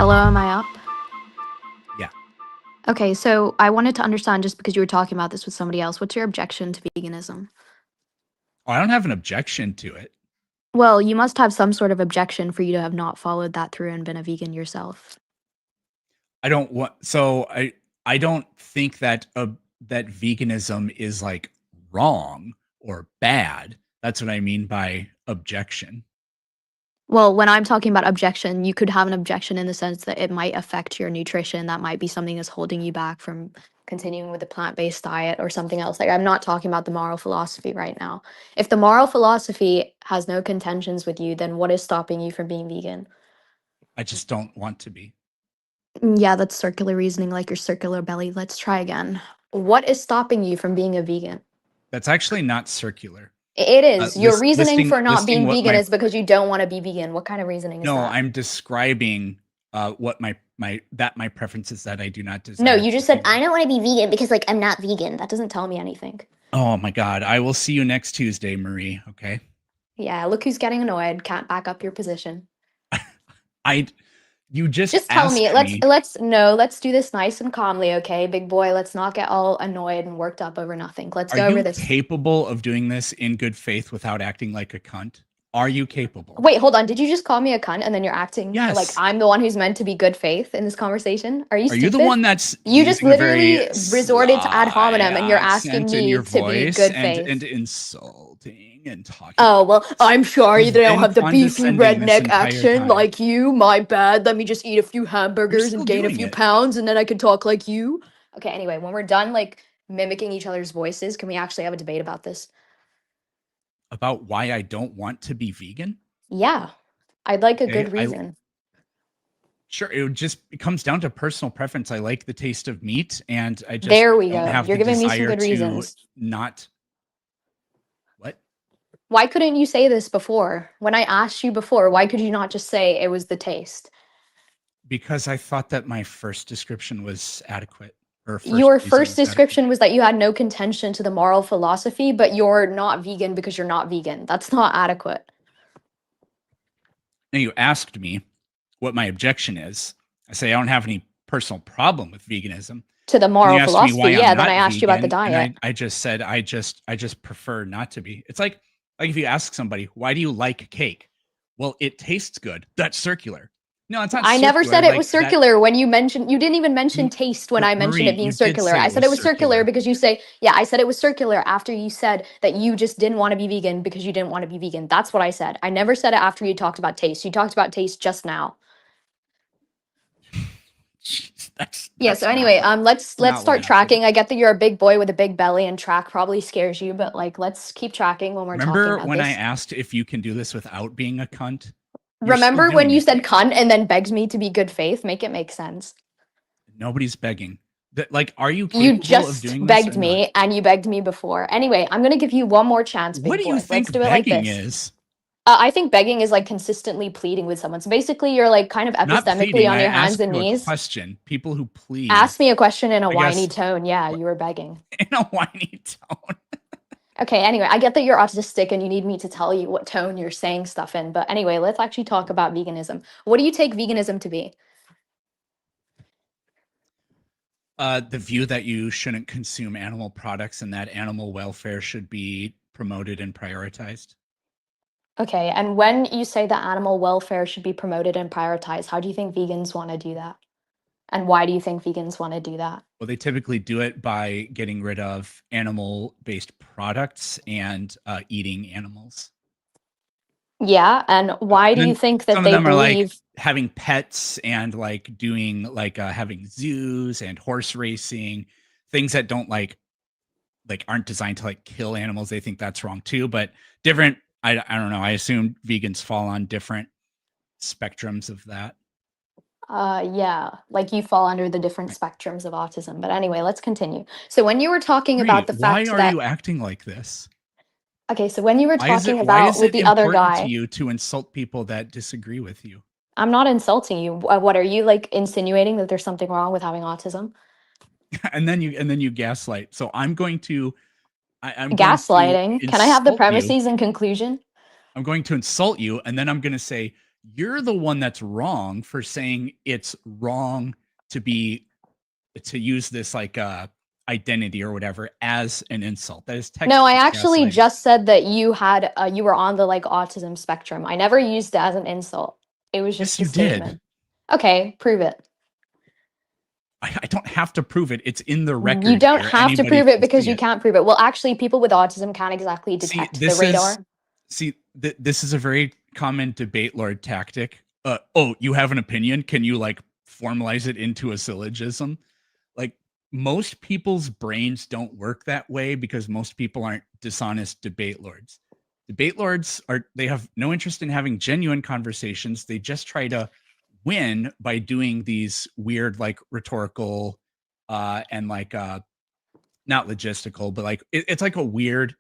Hello, am I up? Yeah. Okay, so I wanted to understand just because you were talking about this with somebody else, what's your objection to veganism? Oh, I don't have an objection to it. Well, you must have some sort of objection for you to have not followed that through and been a vegan yourself. I don't want I don't think that that veganism is like wrong or bad. That's what I mean by objection. Well, when I'm talking about objection, you could have an objection in the sense that it might affect your nutrition. That might be something that's holding you back from continuing with the plant-based diet or something else. Like, I'm not talking about the moral philosophy right now. If the moral philosophy has no contentions with you, then what is stopping you from being vegan? I just don't want to be. Yeah, that's circular reasoning, like your circular belly. Let's try again. What is stopping you from being a vegan? That's actually not circular. It is. Your reasoning Listing for not listing being what vegan my is because you don't want to be vegan. What kind of reasoning is no, that? I'm describing what my preference is that I do not No, desire you to just be said, I vegan. don't want to be vegan because, like, I'm not vegan. That doesn't tell me anything. Oh my god. I will see you next Tuesday, Marie, okay? Yeah, look who's getting annoyed. Can't back up your position. I you just Just tell me. asked me. Let's do this nice and calmly, okay? Big boy, let's not get all annoyed and worked up over nothing. Let's Are go over you this. capable of doing this in good faith without acting like a cunt? Are you capable? Wait, hold on. Did you just call me a cunt and then you're acting like Yes. I'm the one who's meant to be good faith in this conversation? Are you Are you the stupid? one that's You just using a very literally resorted to ad sly hominem and you're asking accent in me your to be voice good and faith. insulting and talking Oh, like well, this? I'm sorry that You've I don't been have the beefy condescending this redneck entire accent time. like you. My bad. Let me just eat a few You're hamburgers and still gain a doing few it. pounds and then I can talk like you. Okay, anyway, when we're done like mimicking each other's voices, can we actually have a debate about this? About why I don't want to be vegan? Yeah, I'd like a Okay. good I reason. Sure, it comes down to personal preference. I like the taste of meat and I just There we don't go. have You're the giving me some desire good to reasons. not what? Why couldn't you say this before? When I asked you before, why could you not just say it was the taste? Because I thought that my first description was adequate, or first Your reason first was adequate. description was that you had no contention to the moral philosophy, but you're not vegan because you're not vegan. That's not adequate. Now you asked me what my objection is. I say I don't have any personal problem with veganism. To the And you moral asked me philosophy, why I'm yeah, then I not asked you about the vegan, and diet. I just said I just prefer not to be. It's like if you ask somebody, "Why do you like cake?" Well, it tastes good. That's circular. No, it's not I never circular said it was like that. circular when you mentioned, you didn't even mention taste when I mentioned Marie, it being you did circular. say I it said was it was circular circular. because you say, yeah, I said it was circular after you said that you just didn't want to be vegan because you didn't want to be vegan. That's what I said. I never said it after you talked about taste. You talked about taste just now. Jeez, Yeah, so that's not anyway, let's not what start happened. tracking. I get that you're a big boy with a big belly and track probably scares you, but like let's keep tracking when we're talking Remember about when I this. asked if you can do this without being a cunt? You're still Remember when doing you it. said cunt and then begged me to be good faith? Make it make sense. Nobody's begging. That like, are you You capable of just doing this begged or not? me and you begged me before. Anyway, I'm going to give you one more chance, What big do you boy. Let's think do it like begging this. is? I think begging is like consistently pleading with someone. So basically, you're like kind of I'm not epistemically pleading. on I your hands asked and you a knees. question. People who plead, Ask me a question in a I whiny guess, tone. Yeah, you were begging. in a whiny tone. Okay, anyway, I get that you're autistic and you need me to tell you what tone you're saying stuff in. But anyway, let's actually talk about veganism. What do you take veganism to be? The view that you shouldn't consume animal products and that animal welfare should be promoted and prioritized. Okay, and when you say that animal welfare should be promoted and prioritized, how do you think vegans want to do that? And why do you think vegans want to do that? Well, they typically do it by getting rid of animal based products and eating animals. Yeah, and why And do you then think that some of they them are like believe having pets and like doing like having zoos and horse racing, things that don't like aren't designed to like kill animals. They think that's wrong too, but different. I don't know. I assume vegans fall on different spectrums of that. yeah, like you fall under the different spectrums of autism. But anyway, let's continue. So when you were talking Marie, about the why fact are that you acting like this? okay, so when you were talking Why about is with it the other important to guy, you to insult people that disagree with you? I'm not insulting you. What are you like insinuating that there's something wrong with having autism? And then you gaslight. So I'm going to Gaslighting. Can I have the insult you. premises and conclusion? I'm going to insult you, and then I'm going to say You're the one that's wrong for saying it's wrong to use this like identity or whatever as an insult. That is No, I technically actually gaslighting. just said that you were on the like autism spectrum. I never used it as an insult. It was Yes, just a you did. statement. Okay, prove it. I don't have to prove it. It's in the record. You don't here. have to Anybody prove it can because see you can't prove it. Well, actually, people with autism can't exactly See, detect the radar. this is a very common debate lord tactic. Oh, you have an opinion? Can you like formalize it into a syllogism? Like most people's brains don't work that way because most people aren't dishonest debate lords. Debate lords they have no interest in having genuine conversations. They just try to win by doing these weird like rhetorical and like not logistical, but like it's like a weird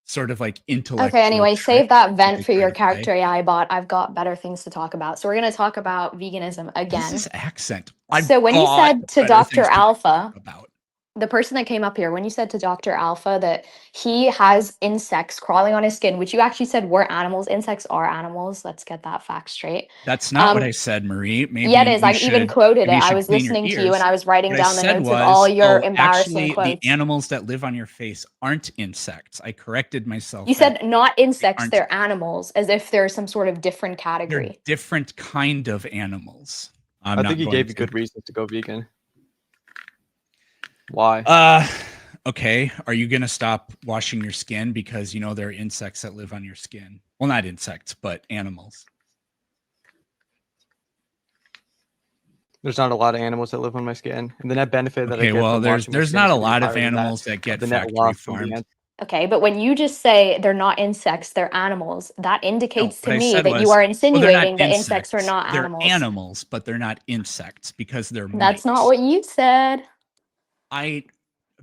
sort of like intellectual Okay, anyway, trick save that that vent they for try your to play. character AI bot. I've got better things to talk about. So we're going to talk about veganism What is again. this accent? So when you said to better Dr. things to talk Alpha, about. the person that came up here, when you said to Dr. Alpha that he has insects crawling on his skin, which you actually said were animals, insects are animals. Let's get that fact straight. That's not what I said, Marie. Yeah, it is. I even quoted it. Maybe you I should was clean your listening to you and ears. I was writing What I down the said notes of all was, your oh, embarrassing actually, the quotes. animals that live on your face aren't insects. I corrected myself. You said not insects, aren't. they're animals, as if they're some sort of different They're category. different kind of animals. I think he gave you good reasons to go vegan. Why? Okay. Are you gonna stop washing your skin because you know there are insects that live on your skin? Well, not insects, but animals. There's not a lot of animals that live on my skin, and the net benefit that I Okay, get well, from washing my there's skin not is a gonna be lot of higher than animals that get the net factory loss from the farmed. Okay, but when you just say they're not insects, they're animals, that indicates to what I me said that you was, are well, they're not insinuating that insects are not They're animals. animals, but they're not insects because they're That's not mites. what you said.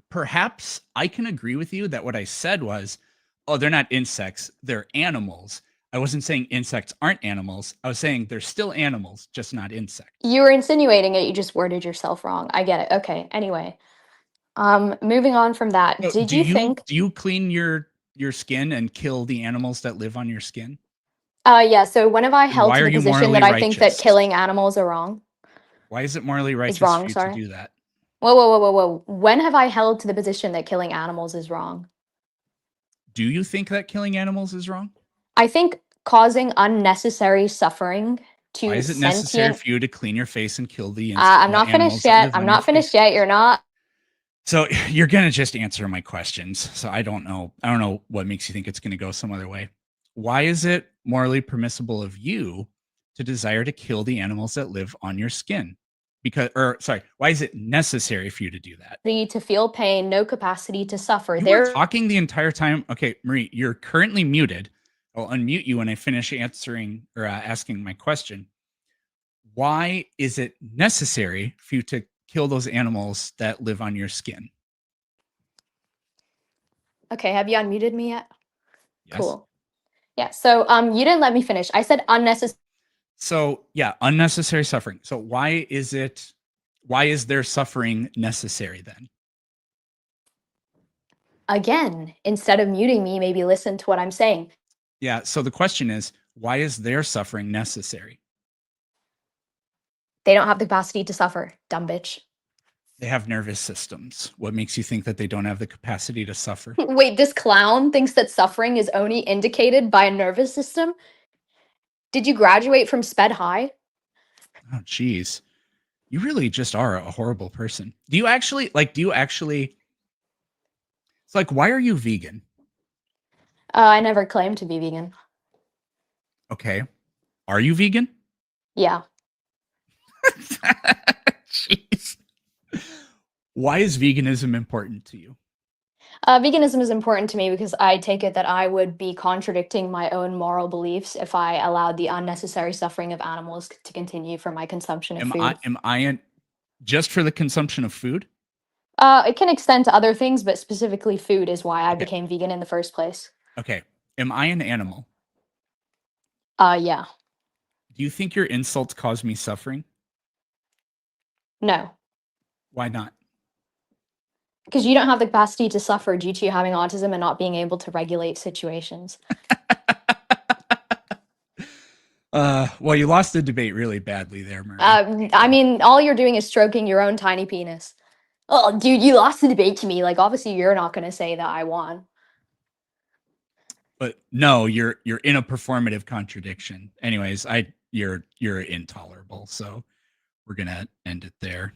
Perhaps I can agree with you that what I said was, oh, they're not insects, they're animals. I wasn't saying insects aren't animals. I was saying they're still animals, just not insects. You were insinuating it, you just worded yourself wrong. I get it. Okay, anyway. Moving on from that, No, did you think do you clean your skin and kill the animals that live on your skin? Yeah, so when have I held Why to are the you position morally that I think that righteous? killing animals are wrong? Why is it morally Is righteous wrong, for you to sorry. do that? Whoa, whoa, whoa, whoa, whoa. When have I held to the position that killing animals is wrong? Do you think that killing animals is wrong? I think causing unnecessary suffering to Why is it necessary for you to clean your face and kill the I'm not animals finished that yet. live I'm on not your finished face? yet. You're not. So you're gonna just answer my questions. So I don't know. I don't know what makes you think it's gonna go some other way. Why is it morally permissible of you to desire to kill the animals that live on your skin? Why is it necessary for you to do that? To feel pain, no capacity to suffer. You were talking the entire time. Okay, Marie, you're currently muted. I'll unmute you when I finish answering or asking my question. Why is it necessary for you to kill those animals that live on your skin? Okay, have you unmuted me yet? Yes. Cool. Yeah, so you didn't let me finish. I said unnecessary. So yeah, unnecessary suffering. So why is there suffering necessary then? Again, instead of muting me, maybe listen to what I'm saying. Yeah, so the question is, why is their suffering necessary? They don't have the capacity to suffer, dumb bitch. They have nervous systems. What makes you think that they don't have the capacity to suffer? Wait, this clown thinks that suffering is only indicated by a nervous system? Did you graduate from Sped High? Oh, geez. You really just are a horrible person. Do you actually it's like, why are you vegan? I never claimed to be vegan. Okay. Are you vegan? Yeah. Jeez. Why is veganism important to you? Veganism is important to me because I take it that I would be contradicting my own moral beliefs if I allowed the unnecessary suffering of animals to continue for my consumption of food. Just for the consumption of food? It can extend to other things, but specifically food is why I became vegan in the first place. Okay. Am I an animal? Yeah. Do you think your insults cause me suffering? No. Why not? Because you don't have the capacity to suffer due to you having autism and not being able to regulate situations. Well, you lost the debate really badly there, Murray. I mean, all you're doing is stroking your own tiny penis. Oh, dude, you lost the debate to me. Like, obviously, you're not gonna say that I won. But no, you're in a performative contradiction. Anyways, you're intolerable. So we're gonna end it there.